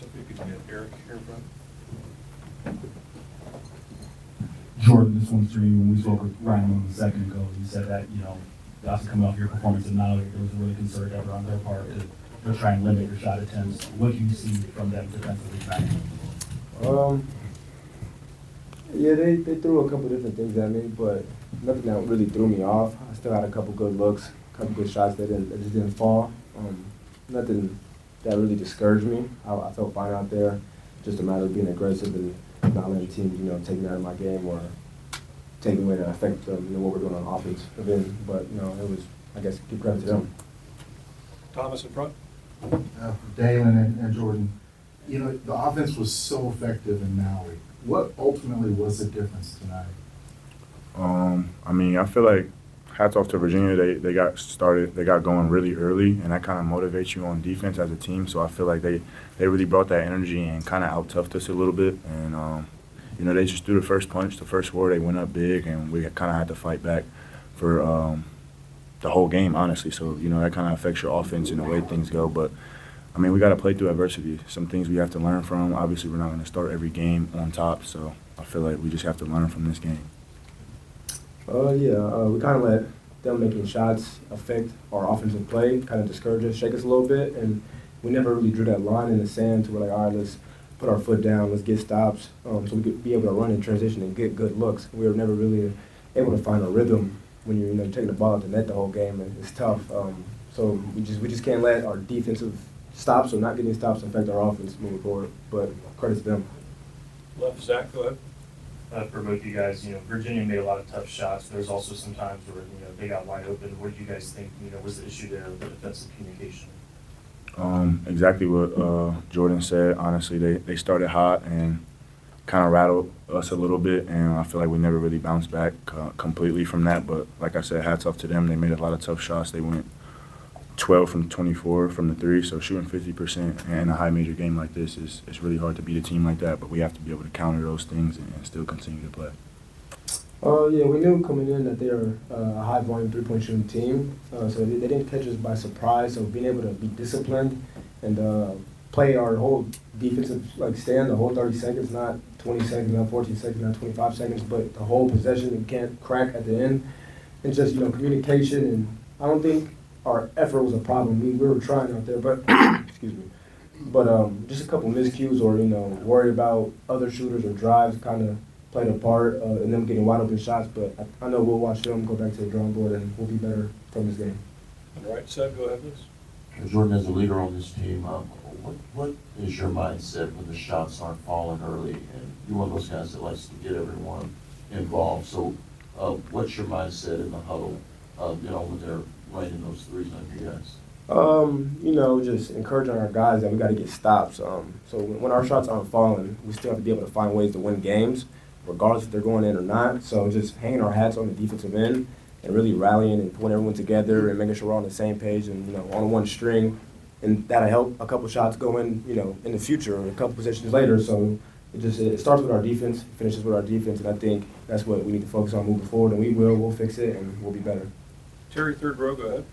So if you could get Eric here, Brent. Jordan, this one's for you. When we spoke with Ryan a second ago, he said that, after coming off your performance in Maui, there was a really concerted effort on their part to try and limit your shot attempts. What do you see from them defensively back? Yeah, they threw a couple different things at me, but nothing that really threw me off. I still had a couple good looks, a couple good shots that just didn't fall. Nothing that really discouraged me. I felt fine out there. Just a matter of being aggressive and not letting teams, take me out of my game or take away to affect what we're doing on offense. But it was, I guess, give credit to them. Thomas in front. Dailyn and Jordan, the offense was so effective in Maui. What ultimately was the difference tonight? I feel like hats off to Virginia. They got started, they got going really early, and that kind of motivates you on defense as a team. So I feel like they really brought that energy and kind of out-toughed us a little bit. And, they just threw the first punch, the first war, they went up big, and we kind of had to fight back for the whole game, honestly. So, that kind of affects your offense and the way things go. But, we got to play through adversity. Some things we have to learn from. Obviously, we're not going to start every game on top, so I feel like we just have to learn from this game. We kind of let them making shots affect our offensive play, kind of discourage us, shake us a little bit, and we never really drew that line in the sand to where, all right, let's put our foot down, let's get stops, so we could be able to run in transition and get good looks. We were never really able to find a rhythm when you're taking the ball at the net the whole game, and it's tough. So we just can't let our defensive stops or not getting stops affect our offense moving forward. But credit to them. Left, Zach, go ahead. For both you guys, Virginia made a lot of tough shots. There's also some times where, they got wide open. What do you guys think, was the issue there with the defensive communication? Exactly what Jordan said. Honestly, they started hot and kind of rattled us a little bit, and I feel like we never really bounced back completely from that. But like I said, hats off to them. They made a lot of tough shots. They went 12 from 24 from the three, so shooting 50% in a high major game like this is really hard to beat a team like that, but we have to be able to counter those things and still continue to play. We knew coming in that they are a high volume three-point shooting team, so they didn't catch us by surprise. So being able to be disciplined and play our whole defensive stand the whole 30 seconds, not 20 seconds, not 14 seconds, not 25 seconds, but the whole possession and can't crack at the end, and just communication. And I don't think our effort was a problem. We were trying out there, but excuse me. But just a couple miscues or worried about other shooters or drives kind of played a part in them getting wide open shots. But I know we'll watch film, go back to the drawing board, and we'll be better from this game. All right, Seb, go ahead, please. Jordan, as a leader on this team, what is your mindset when the shots aren't falling early? And you're one of those guys that likes to get everyone involved. So what's your mindset in the huddle, when they're raining those threes on you guys? Just encouraging our guys that we got to get stops. So when our shots aren't falling, we still have to be able to find ways to win games, regardless if they're going in or not. So just hanging our hats on the defensive end and really rallying and putting everyone together and making sure we're on the same page and on one string, and that'll help a couple shots go in in the future or a couple possessions later. So it starts with our defense, finishes with our defense, and I think that's what we need to focus on moving forward. And we'll fix it and we'll be better. Terry, third row, go ahead.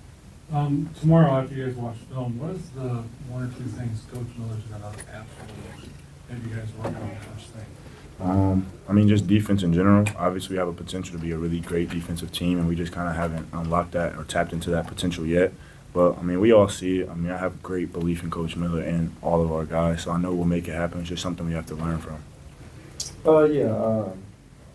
Tomorrow, after you guys watch film, what is the one or two things Coach Miller's going to absolutely have you guys working on first thing? Just defense in general. Obviously, we have a potential to be a really great defensive team, and we just kind of haven't unlocked that or tapped into that potential yet. But, we all see it. I have great belief in Coach Miller and all of our guys, so I know we'll make it happen. It's just something we have to learn from.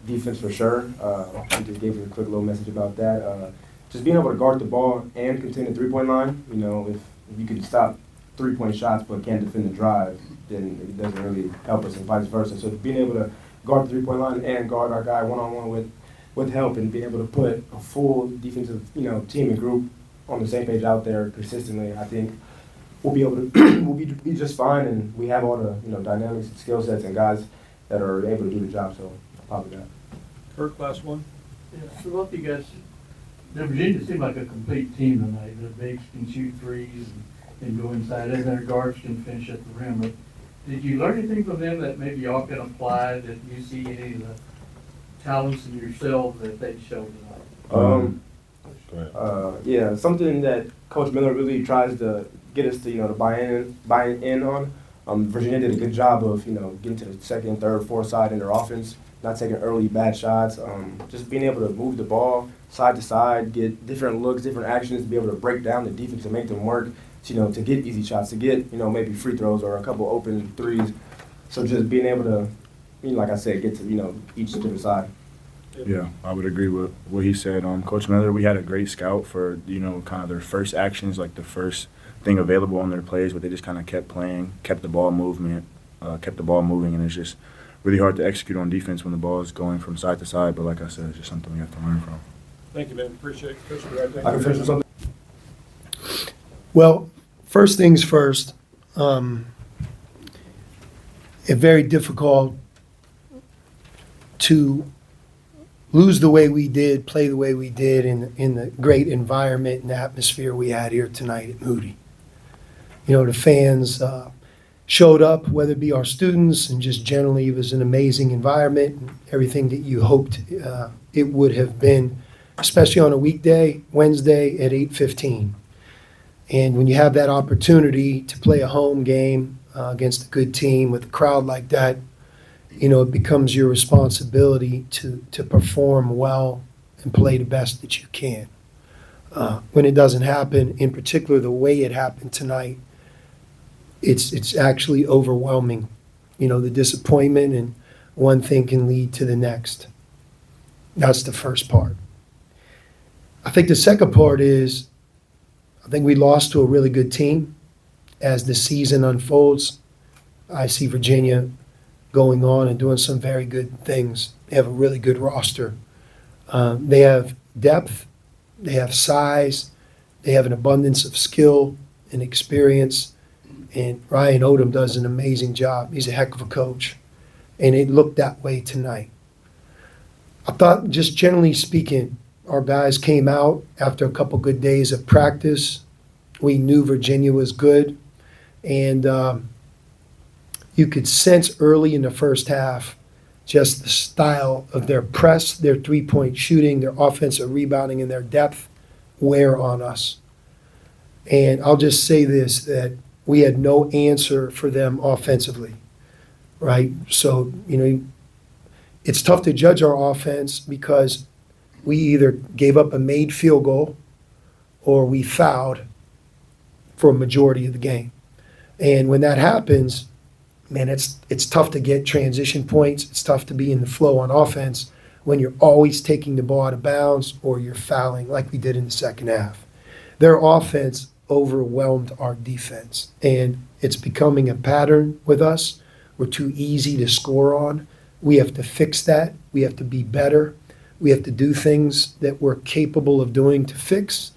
Defense for sure. I just gave you a quick little message about that. Just being able to guard the ball and contain the three-point line. If you can stop three-point shots but can't defend the drive, then it doesn't really help us, and vice versa. So being able to guard the three-point line and guard our guy one-on-one with help, and being able to put a full defensive team and group on the same page out there consistently, I think we'll be able to we'll be just fine, and we have all the dynamics and skill sets and guys that are able to do the job. So I'll probably that. Kirk, last one. Yeah, so both you guys, Virginia seemed like a complete team tonight. The bigs can shoot threes and go inside, and their guards can finish at the rim. But did you learn anything from them that maybe y'all can apply, that you see any of the talents in yourselves that they showed tonight? Something that Coach Miller really tries to get us to buy in on. Virginia did a good job of, getting to the second, third, fourth side in their offense, not taking early bad shots, just being able to move the ball side to side, get different looks, different actions, be able to break down the defense and make them work, to get easy shots, to get, maybe free throws or a couple open threes. So just being able to, like I said, get to, each different side. Yeah, I would agree with what he said. Coach Miller, we had a great scout for, kind of their first actions, like the first thing available on their plays, but they just kind of kept playing, kept the ball moving, and it's just really hard to execute on defense when the ball is going from side to side. But like I said, it's just something we have to learn from. Thank you, man. Appreciate it. Coach, go ahead. I can finish with something. Well, first things first, it's very difficult to lose the way we did, play the way we did in the great environment and atmosphere we had here tonight at Moody. The fans showed up, whether it be our students, and just generally it was an amazing environment, and everything that you hoped it would have been, especially on a weekday, Wednesday at 8:15. And when you have that opportunity to play a home game against a good team with a crowd like that, it becomes your responsibility to perform well and play the best that you can. When it doesn't happen, in particular the way it happened tonight, it's actually overwhelming. The disappointment, and one thing can lead to the next. That's the first part. I think the second part is, I think we lost to a really good team. As the season unfolds, I see Virginia going on and doing some very good things. They have a really good roster. They have depth, they have size, they have an abundance of skill and experience, and Ryan Odom does an amazing job. He's a heck of a coach, and it looked that way tonight. I thought, just generally speaking, our guys came out after a couple good days of practice. We knew Virginia was good, and you could sense early in the first half just the style of their press, their three-point shooting, their offensive rebounding, and their depth wear on us. And I'll just say this, that we had no answer for them offensively, right? So, it's tough to judge our offense because we either gave up a made field goal or we fouled for a majority of the game. And when that happens, man, it's tough to get transition points. It's tough to be in the flow on offense when you're always taking the ball out of bounds or you're fouling like we did in the second half. Their offense overwhelmed our defense, and it's becoming a pattern with us. We're too easy to score on. We have to fix that. We have to be better. We have to do things that we're capable of doing to fix,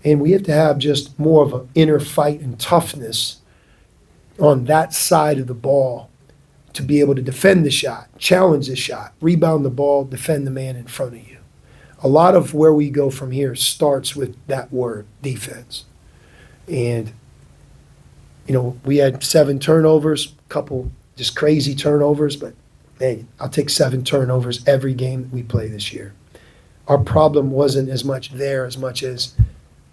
and we have to have just more of an inner fight and toughness on that side of the ball to be able to defend the shot, challenge the shot, rebound the ball, defend the man in front of you. A lot of where we go from here starts with that word, defense. And, we had 7 turnovers, a couple just crazy turnovers, but, hey, I'll take 7 turnovers every game that we play this year. Our problem wasn't as much there as much as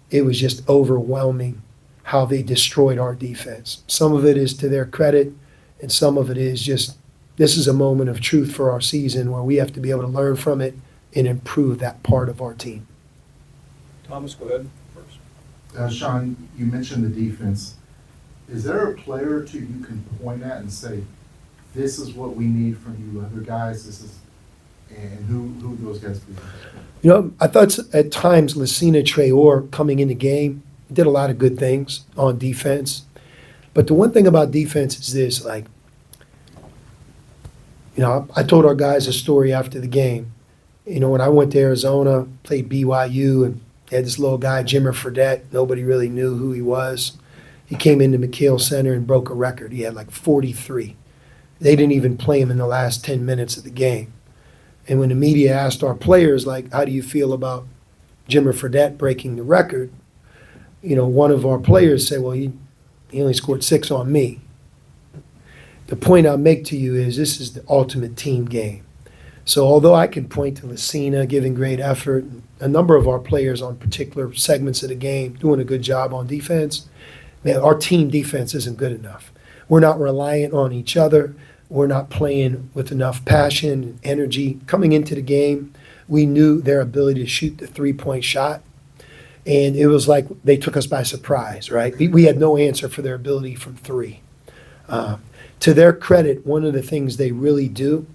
it was just overwhelming how they destroyed our defense. Some of it is to their credit, and some of it is just, this is a moment of truth for our season where we have to be able to learn from it and improve that part of our team. Thomas, go ahead first. Sean, you mentioned the defense. Is there a player or two you can point at and say, this is what we need from you other guys, and who would those guys be? I thought at times Lucina Traore coming in the game did a lot of good things on defense. But the one thing about defense is this, I told our guys a story after the game. When I went to Arizona, played BYU, and had this little guy, Jimmer Fredette. Nobody really knew who he was. He came into McHale Center and broke a record. He had 43. They didn't even play him in the last 10 minutes of the game. And when the media asked our players, how do you feel about Jimmer Fredette breaking the record? One of our players said, well, he only scored 6 on me. The point I'll make to you is this is the ultimate team game. So although I can point to Lucina giving great effort, a number of our players on particular segments of the game doing a good job on defense, man, our team defense isn't good enough. we're not reliant on each other. We're not playing with enough passion and energy. Coming into the game, we knew their ability to shoot the three-point shot. And it was like they took us by surprise, right? We had no answer for their ability from three. To their credit, one of the things they really do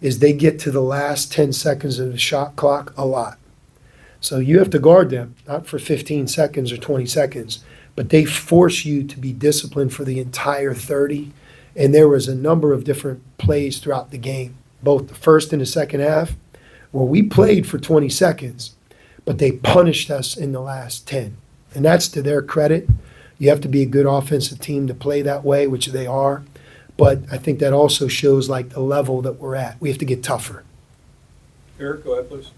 is they get to the last 10 seconds of the shot clock a lot. So you have to guard them, not for 15 seconds or 20 seconds, but they force you to be disciplined for the entire 30. And there was a number of different plays throughout the game, both the first and the second half, where we played for 20 seconds, but they punished us in the last 10. And that's to their credit. You have to be a good offensive team to play that way, which they are. But I think that also shows like the level that we're at. We have to get tougher. Eric, go ahead, please.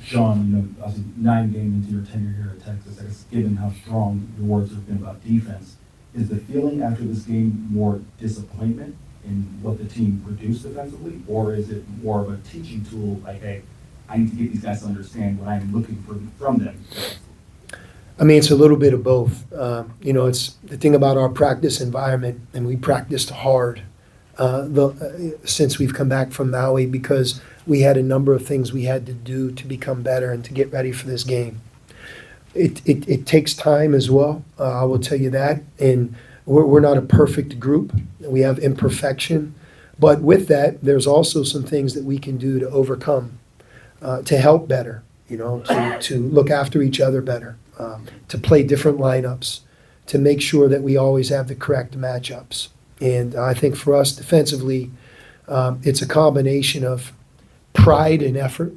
Sean, you know, obviously 9 games into your tenure here at Texas, I guess given how strong your words have been about defense, is the feeling after this game more disappointment in what the team produced defensively, or is it more of a teaching tool, like, hey, I need to get these guys to understand what I'm looking for from them? I mean, it's a little bit of both. You know, it's the thing about our practice environment, and we practiced hard since we've come back from Maui because we had a number of things we had to do to become better and to get ready for this game. It takes time as well, I will tell you that. And we're not a perfect group. We have imperfection. But with that, there's also some things that we can do to overcome, to help better, you know, to look after each other better, to play different lineups, to make sure that we always have the correct matchups. And I think for us defensively, it's a combination of pride and effort,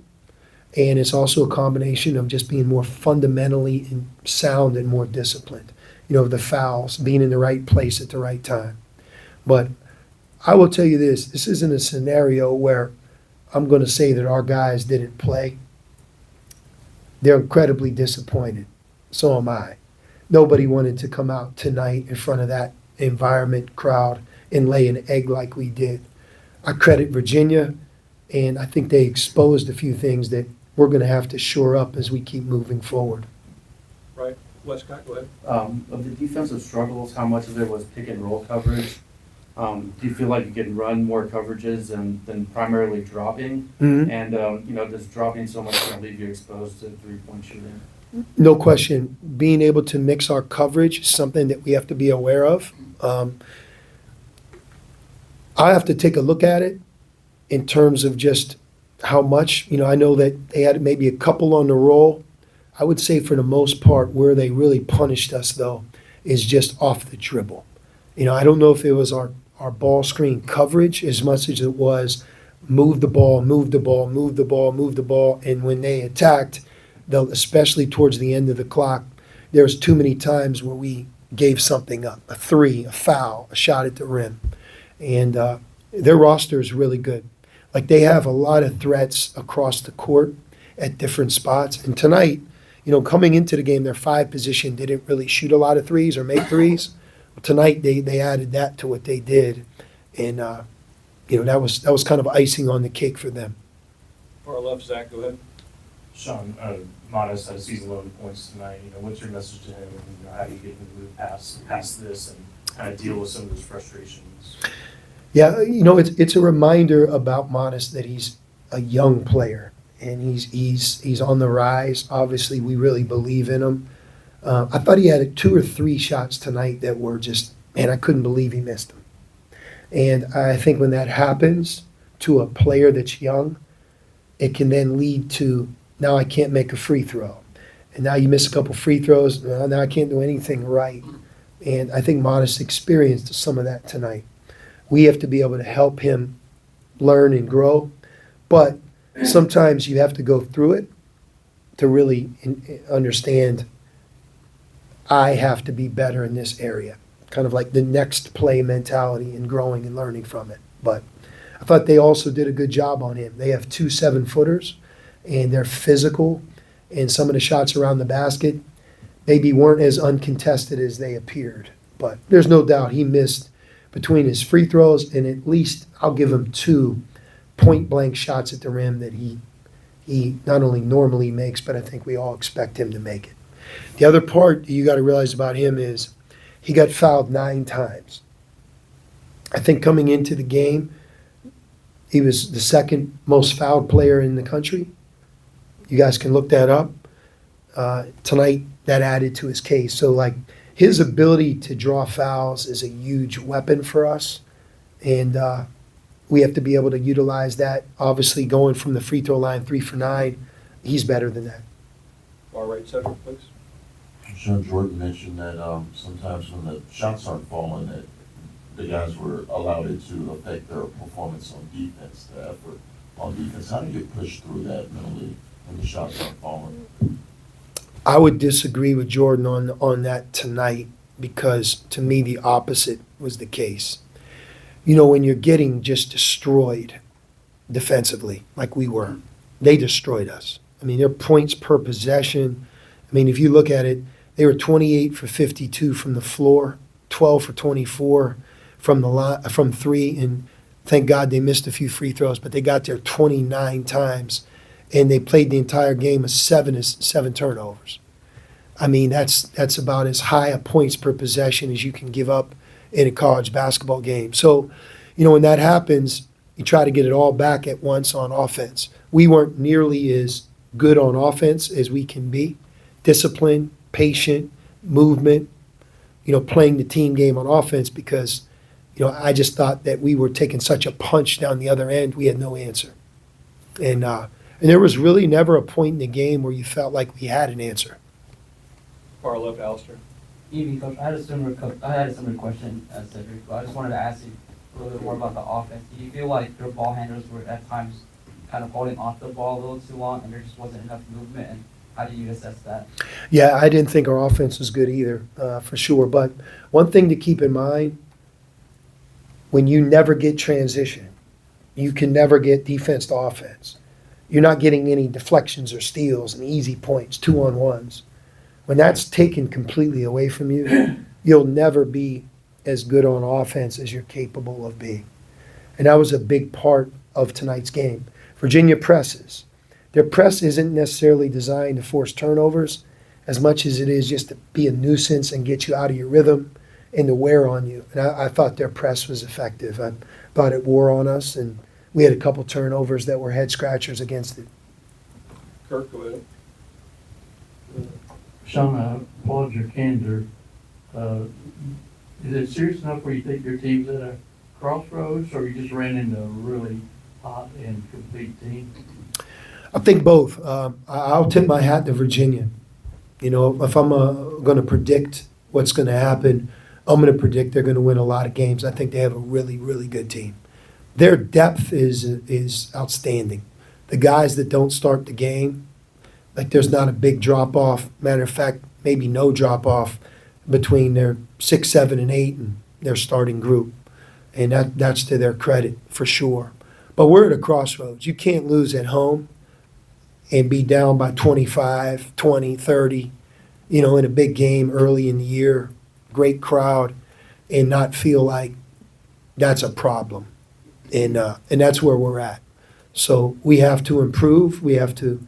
and it's also a combination of just being more fundamentally sound and more disciplined. You know, the fouls, being in the right place at the right time. But I will tell you this isn't a scenario where I'm going to say that our guys didn't play. They're incredibly disappointed. So am I. Nobody wanted to come out tonight in front of that environment, crowd, and lay an egg like we did. I credit Virginia, and I think they exposed a few things that we're going to have to shore up as we keep moving forward. Right. Westcott, go ahead. Of the defensive struggles, how much of it was pick and roll coverage? Do you feel like you can run more coverages than primarily dropping? Mhm. And, you know, does dropping so much going to leave you exposed to three-point shooting? No question. Being able to mix our coverage is something that we have to be aware of. I have to take a look at it in terms of just how much. You know, I know that they had maybe a couple on the roll. I would say for the most part where they really punished us, though, is just off the dribble. You know, I don't know if it was our ball screen coverage as much as it was move the ball, move the ball, move the ball, move the ball. And when they attacked, especially towards the end of the clock, there was too many times where we gave something up, a three, a foul, a shot at the rim. And their roster is really good. Like, they have a lot of threats across the court at different spots. And tonight, you know, coming into the game, their 5 position didn't really shoot a lot of threes or make threes. Tonight, they added that to what they did. And, you know, that was kind of icing on the cake for them. Far left, Zach, go ahead. Sean, Modest had a season-low points tonight. You know, what's your message to him? And, you know, how do you get him to move past this and kind of deal with some of those frustrations? Yeah, you know, it's a reminder about Modest that he's a young player and he's on the rise. Obviously, we really believe in him. I thought he had 2 or 3 shots tonight that were just, man, I couldn't believe he missed them. And I think when that happens to a player that's young, it can then lead to, now I can't make a free throw. And now you miss a couple free throws, now I can't do anything right. And I think Modest experienced some of that tonight. We have to be able to help him learn and grow. But sometimes you have to go through it to really understand I have to be better in this area. Kind of like the next play mentality and growing and learning from it. But I thought they also did a good job on him. They have 2 7-footers, and they're physical, and some of the shots around the basket maybe weren't as uncontested as they appeared. But there's no doubt he missed between his free throws and at least I'll give him 2 point-blank shots at the rim that he not only normally makes, but I think we all expect him to make it. The other part you got to realize about him is he got fouled 9 times. I think coming into the game, he was the second most fouled player in the country. You guys can look that up. Tonight, that added to his case. So, like, his ability to draw fouls is a huge weapon for us. And we have to be able to utilize that. Obviously, going from the free throw line 3 for 9, he's better than that. Far right center, please. Sean Jordan mentioned that sometimes when the shots aren't falling, that the guys were allowed it to affect their performance on defense, the effort on defense. How do you push through that mentally when the shots aren't falling? I would disagree with Jordan on that tonight because to me the opposite was the case. You know, when you're getting just destroyed defensively, like we were, they destroyed us. I mean, their points per possession. I mean, if you look at it, they were 28 for 52 from the floor, 12 for 24 from the line, from 3, and thank God they missed a few free throws, but they got there 29 times, and they played the entire game with 7 turnovers. I mean, that's about as high a points per possession as you can give up in a college basketball game. So, you know, when that happens, you try to get it all back at once on offense. We weren't nearly as good on offense as we can be. Discipline, patient, movement, you know, playing the team game on offense because, you know, I just thought that we were taking such a punch down the other end, we had no answer. And there was really never a point in the game where you felt like we had an answer. Far left, Alistair. Evening, Coach. I had a similar question as Cedric, but I just wanted to ask you a little bit more about the offense. Do you feel like your ball handlers were at times kind of holding off the ball a little too long, and there just wasn't enough movement? And how do you assess that? Yeah, I didn't think our offense was good either, for sure. But one thing to keep in mind, when you never get transition, you can never get defense to offense. You're not getting any deflections or steals and easy points, 2-on-1s. When that's taken completely away from you, you'll never be as good on offense as you're capable of being. And that was a big part of tonight's game. Virginia presses. Their press isn't necessarily designed to force turnovers as much as it is just to be a nuisance and get you out of your rhythm and to wear on you. And I thought their press was effective. I thought it wore on us, and we had a couple turnovers that were head scratchers against it. Kirk, go ahead. Sean, I applaud your candor. Is it serious enough where you think your team's at a crossroads, or you just ran into a really hot and complete team? I think both. I'll tip my hat to Virginia. You know, if I'm going to predict what's going to happen, I'm going to predict they're going to win a lot of games. I think they have a really, really good team. Their depth is outstanding. The guys that don't start the game, like there's not a big drop-off. Matter of fact, maybe no drop-off between their 6, 7, and 8 and their starting group. And that's to their credit for sure. But we're at a crossroads. You can't lose at home and be down by 25, 20, 30, you know, in a big game early in the year, great crowd, and not feel like that's a problem. And that's where we're at. So we have to improve. We have to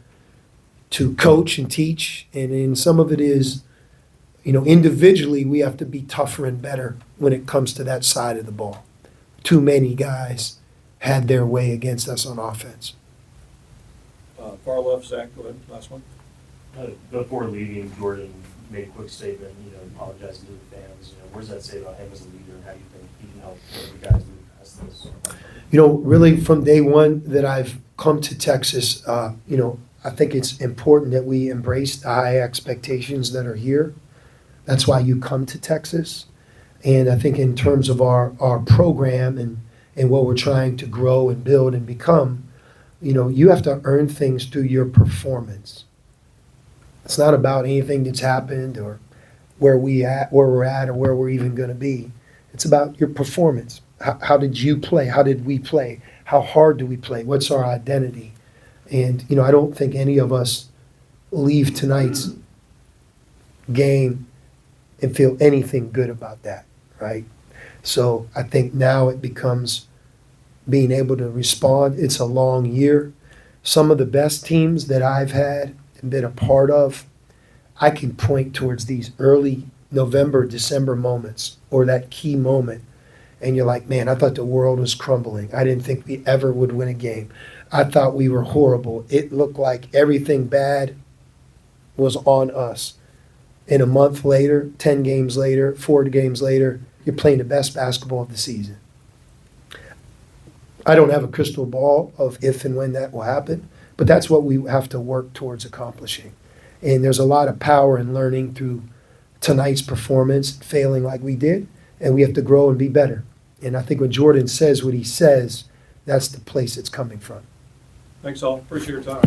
coach and teach. And some of it is, you know, individually we have to be tougher and better when it comes to that side of the ball. Too many guys had their way against us on offense. Far left, Zach, go ahead, last one. Before leaving, Jordan made a quick statement, apologizing to the fans. What does that say about him as a leader, and how do you think he can help the guys move past this? You know, really from day one that I've come to Texas, I think it's important that we embrace the high expectations that are here. That's why you come to Texas. And I think in terms of our program and what we're trying to grow and build and become, you have to earn things through your performance. It's not about anything that's happened or where we're at or where we're even going to be. It's about your performance. How did you play? How did we play? How hard do we play? What's our identity? And, I don't think any of us leave tonight's game and feel anything good about that, right? So I think now it becomes being able to respond. It's a long year. Some of the best teams that I've had and been a part of, I can point towards these early November, December moments or that key moment and you're like, man, I thought the world was crumbling. I didn't think we ever would win a game. I thought we were horrible. It looked like everything bad was on us. And a month later, 10 games later, 4 games later, you're playing the best basketball of the season. I don't have a crystal ball of if and when that will happen, but that's what we have to work towards accomplishing. And there's a lot of power in learning through tonight's performance, failing like we did, and we have to grow and be better. And I think when Jordan says what he says, that's the place it's coming from. Thanks all, appreciate your time.